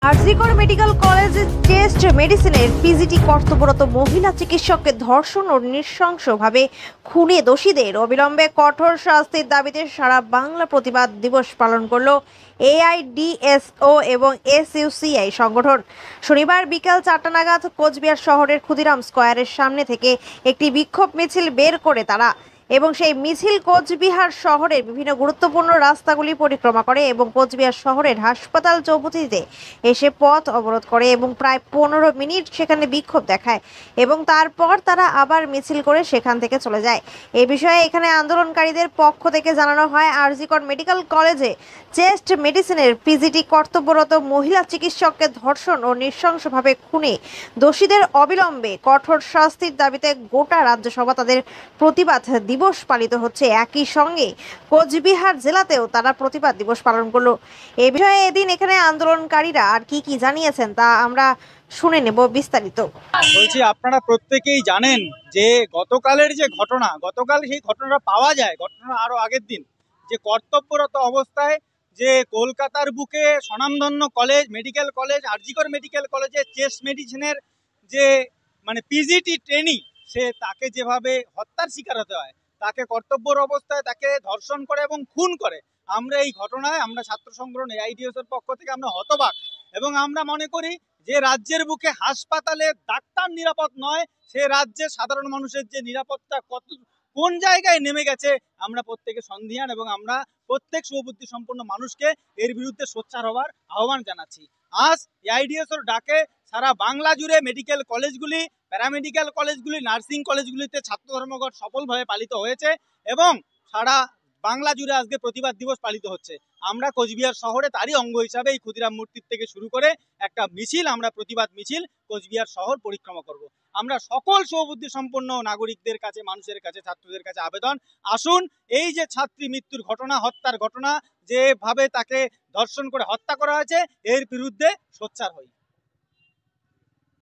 RG Kar medical কলেজে chest মেডিসিনের PGT কর্তব্যরত মহিলা চিকিৎসককে ধর্ষণ ও নৃশংসভাবে খুনে দোষীদের অবিলম্বে কঠোর শাস্তির দাবিতে সারা বাংলা প্রতিবাদ দিবস পালন করল এআইডিএসও এবং এসইউসিআই সংগঠন। শনিবার বিকেল 4টা নাগাদ কোচবিহার শহরের ক্ষুদিরাম স্কয়ারের সামনে থেকে একটি বিক্ষোভ মিছিল বের করে তারা এবং সেই মিছিল কোচবিহার শহরের বিভিন্ন গুরুত্বপূর্ণ রাস্তাগুলি পরিক্রমা করে এবং কোচবিহার শহরের হাসপাতাল চৌপতিতে এসে পথ অবরোধ করে এবং প্রায় 15 মিনিট সেখানে বিক্ষোভ দেখায় এবং তারপর তারা আবার মিছিল করে সেখান থেকে চলে যায়। এই বিষয়ে এখানে আন্দোলনকারীদের পক্ষ থেকে জানানো হয়, আরজিকর মেডিকেল কলেজে চেস্ট মেডিসিনের পিজিটি কর্তব্যরত মহিলা চিকিৎসককে ধর্ষণ ও নৃশংসভাবে খুনে দোষীদের অবিলম্বে কঠোর শাস্তির দাবিতে গোটা রাজ্যসভা তাদের প্রতিবাদ দিবস পালিত হচ্ছে। একই সঙ্গে কোচবিহার জেলাতেও তারা প্রতিবাদ দিবস পালন করলো। এ বিষয়ে এদিন এখানে আন্দোলনকারীরা আর কি জানিয়েছেন তা আমরা শুনে নেব বিস্তারিত। বলছি, আপনারা প্রত্যেকেই জানেন যে গতকালের যে ঘটনা, গতকাল সেই ঘটনাটা পাওয়া যায় ঘটনা আরো আগের দিন, যে কর্তব্যরত অবস্থায় যে কলকাতার বুকে স্বনামধন্য college medical college RG Kar medical কলেজে চেস্ট মেডিসিনের যে পিজিটি ট্রেনিং, সে তাকে যেভাবে হত্যার শিকার হতে হয়, তাকে কর্তব্যর অবস্থায় তাকে ধর্ষণ করে এবং খুন করে। আমরা এই ঘটনায় আমরা ছাত্র সংগঠন এআইডিএস এর পক্ষ থেকে আমরা হতবাক এবং আমরা মনে করি যে রাজ্যের বুকে হাসপাতালে ডাক্তার নিরাপদ নয়, সে রাজ্যে সাধারণ মানুষের যে নিরাপত্তা কোন জায়গায় নেমে গেছে আমরা প্রত্যেকে সন্দিহান এবং আমরা প্রত্যেক সুবুদ্ধি সম্পন্ন মানুষকে এর বিরুদ্ধে সোচ্চার হওয়ার আহ্বান জানাচ্ছি। আজ এআইডিএস এর ডাকে সারা বাংলা জুড়ে মেডিকেল কলেজগুলি, প্যারামেডিক্যাল কলেজগুলি, নার্সিং কলেজগুলিতে ছাত্র ধর্মঘট সফলভাবে পালিত হয়েছে এবং সারা বাংলা জুড়ে আজকে প্রতিবাদ দিবস পালিত হচ্ছে। আমরা কোচবিহার শহরে তারই অঙ্গ হিসাবে এই ক্ষুদিরাম মূর্তির থেকে শুরু করে একটা মিছিল, আমরা প্রতিবাদ মিছিল কোচবিহার শহর পরিক্রমা করব। আমরা সকল সুবুদ্ধি সম্পন্ন নাগরিকদের কাছে, মানুষের কাছে, ছাত্রদের কাছে আবেদন, আসুন এই যে ছাত্রী মৃত্যুর ঘটনা, হত্যার ঘটনা, যেভাবে তাকে ধর্ষণ করে হত্যা করা হয়েছে, এর বিরুদ্ধে সোচ্চার হই।